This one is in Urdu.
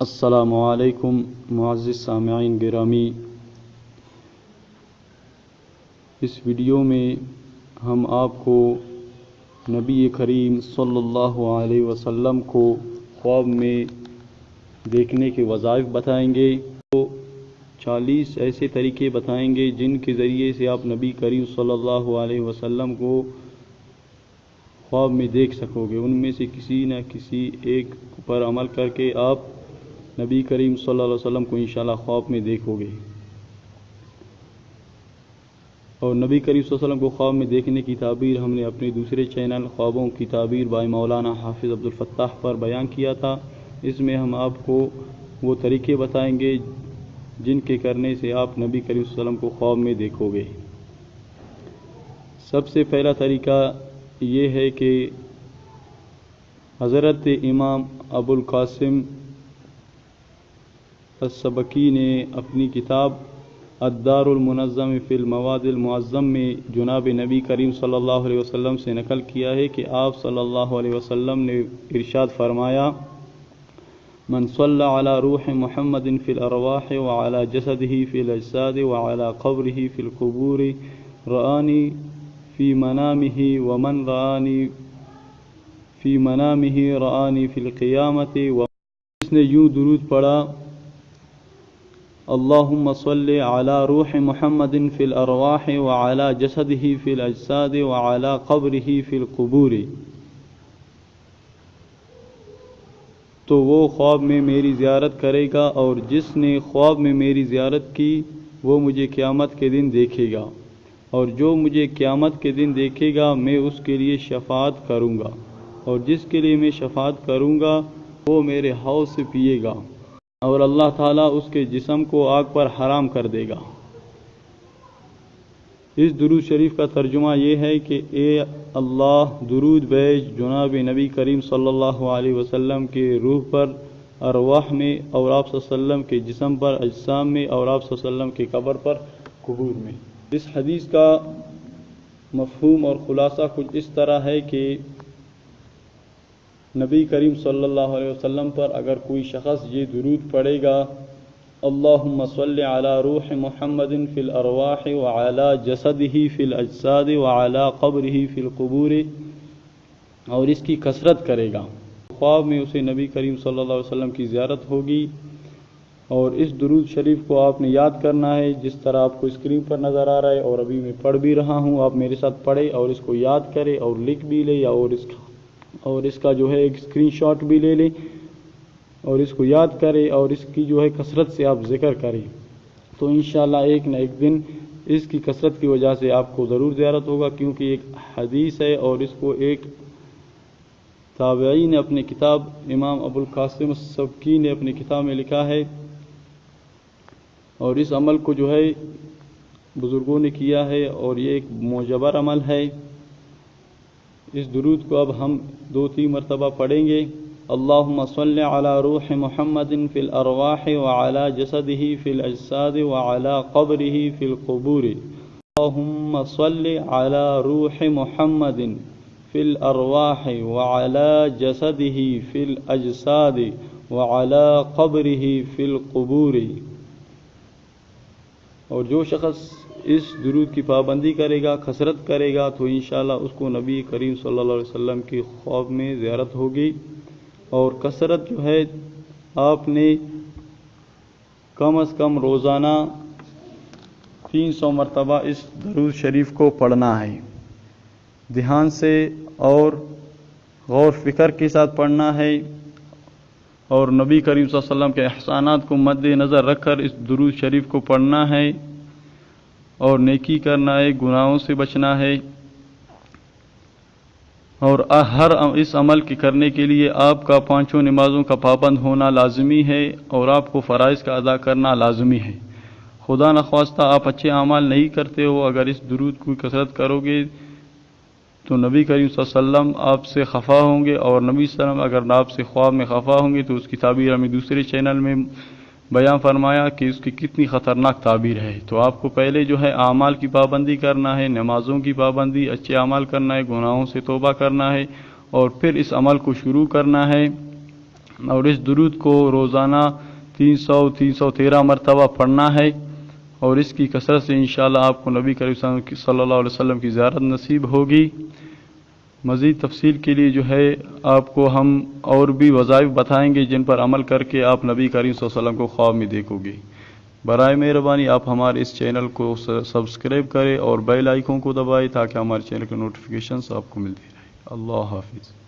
السلام علیکم معزز سامعین گرامی، اس ویڈیو میں ہم آپ کو نبی کریم صلی اللہ علیہ وسلم کو خواب میں دیکھنے کے وظائف بتائیں گے۔ تو 40 ایسے طریقے بتائیں گے جن کے ذریعے سے آپ نبی کریم صلی اللہ علیہ وسلم کو خواب میں دیکھ سکو گے۔ ان میں سے کسی نہ کسی ایک پر عمل کر کے آپ نبی کریم صلی اللہ علیہ وسلم کو انشاءاللہ خواب میں دیکھو گے۔ اور نبی کریم صلی اللہ علیہ وسلم کو خواب میں دیکھنے کی تعبیر ہم نے اپنے دوسرے چینل خوابوں کی تعبیر بائی مولانا حافظ عبدالفتاح پر بیان کیا تھا۔ اس میں ہم آپ کو وہ طریقے بتائیں گے جن کے کرنے سے آپ نبی کریم صلی اللہ علیہ وسلم کو خواب میں دیکھو گے۔ سب سے پہلا طریقہ یہ ہے کہ حضرت امام ابو القاسم السبکی نے اپنی کتاب الدار المنظم فی المواد المعظم میں جناب نبی کریم صلی اللہ علیہ وسلم سے نقل کیا ہے کہ آپ صلی اللہ علیہ وسلم نے ارشاد فرمایا: من صلی علی روح محمد فی الارواح وعلی جسدہ فی الاجساد وعلی قبرہ فی القبور رآنی فی منامہ ومن رآنی فی منامہ رآنی فی القیامت۔ جس نے یوں درود پڑھا: اللہم صلی علی روح محمد فی الارواح وعلی جسدہ فی الاجساد وعلی قبرہ فی القبور، تو وہ خواب میں میری زیارت کرے گا، اور جس نے خواب میں میری زیارت کی وہ مجھے قیامت کے دن دیکھے گا، اور جو مجھے قیامت کے دن دیکھے گا میں اس کے لیے شفاعت کروں گا، اور جس کے لیے میں شفاعت کروں گا وہ میرے حوض سے پیے گا، اور اللہ تعالیٰ اس کے جسم کو آگ پر حرام کر دے گا۔ اس درود شریف کا ترجمہ یہ ہے کہ اے اللہ، درود بھیج جناب نبی کریم صلی اللہ علیہ وسلم کے روح پر ارواح میں، اور آپ صلی اللہ علیہ وسلم کے جسم پر اجسام میں، اور آپ صلی اللہ علیہ وسلم کے قبر پر قبور میں۔ اس حدیث کا مفہوم اور خلاصہ کچھ اس طرح ہے کہ نبی کریم صلی اللہ علیہ وسلم پر اگر کوئی شخص یہ درود پڑھے گا: اللہم صلی علی روح محمد فی الارواح وعلی جسدہ فی الاجساد وعلی قبرہ فی القبور، اور اس کی کثرت کرے گا، خواب میں اسے نبی کریم صلی اللہ علیہ وسلم کی زیارت ہوگی۔ اور اس درود شریف کو آپ نے یاد کرنا ہے جس طرح آپ کو اسکرین پر نظر آ رہا ہے، اور ابھی میں پڑھ بھی رہا ہوں، آپ میرے ساتھ پڑھیں اور اس کو یاد کریں اور لکھ بھی لیں، اور اس کا جو ہے ایک اسکرین شاٹ بھی لے لیں اور اس کو یاد کریں، اور اس کی جو ہے کثرت سے آپ ذکر کریں، تو انشاءاللہ ایک نہ ایک دن اس کی کثرت کی وجہ سے آپ کو ضرور زیارت ہوگا، کیونکہ ایک حدیث ہے اور اس کو ایک تابعی نے اپنی کتاب امام ابو القاسم السبکی نے اپنی کتاب میں لکھا ہے، اور اس عمل کو جو ہے بزرگوں نے کیا ہے، اور یہ ایک معتبر عمل ہے۔ اس درود کو اب ہم 2-3 مرتبہ پڑھیں گے۔ اللہم صلی علی روح محمد فی الارواح وعلی جسدہ فی الاجساد وعلی قبرہ فی القبور، اللہم صلی علی روح محمد فی الارواح وعلی جسدہ فی الاجساد وعلی قبرہ فی القبور۔ اور جو شخص اس درود کی پابندی کرے گا، کثرت کرے گا، تو انشاءاللہ اس کو نبی کریم صلی اللہ علیہ وسلم کی خواب میں زیارت ہوگی۔ اور کثرت جو ہے آپ نے کم از کم روزانہ 300 مرتبہ اس درود شریف کو پڑھنا ہے، دھیان سے اور غور فکر کے ساتھ پڑھنا ہے، اور نبی کریم صلی اللہ علیہ وسلم کے احسانات کو مد نظر رکھ کر اس درود شریف کو پڑھنا ہے، اور نیکی کرنا ہے، گناہوں سے بچنا ہے۔ اور ہر اس عمل کے کرنے کے لیے آپ کا 5 نمازوں کا پابند ہونا لازمی ہے، اور آپ کو فرائض کا ادا کرنا لازمی ہے۔ خدا نخواستہ آپ اچھے اعمال نہیں کرتے ہو، اگر اس درود کو کثرت کرو گے تو نبی کریم صلی اللہ علیہ وسلم آپ سے خفا ہوں گے، اور نبی صلی اللہ علیہ وسلم اگر آپ سے خواب میں خفا ہوں گے تو اس کی تعبیر ہمیں دوسرے چینل میں بیان فرمایا کہ اس کی کتنی خطرناک تعبیر ہے۔ تو آپ کو پہلے جو ہے اعمال کی پابندی کرنا ہے، نمازوں کی پابندی، اچھے اعمال کرنا ہے، گناہوں سے توبہ کرنا ہے، اور پھر اس عمل کو شروع کرنا ہے۔ اور اس درود کو روزانہ 313 مرتبہ پڑھنا ہے، اور اس کی کثرت سے انشاءاللہ آپ کو نبی کریم صلی اللہ علیہ وسلم کی زیارت نصیب ہوگی۔ مزید تفصیل کے لیے جو ہے آپ کو ہم اور بھی وظائف بتائیں گے جن پر عمل کر کے آپ نبی کریم صلی اللہ علیہ وسلم کو خواب میں دیکھو گے۔ برائے مہربانی آپ ہمارے اس چینل کو سبسکرائب کریں اور بیل آئیکن کو دبائیں تاکہ ہمارے چینل کے نوٹیفیکیشنز آپ کو ملتی رہے۔ اللہ حافظ۔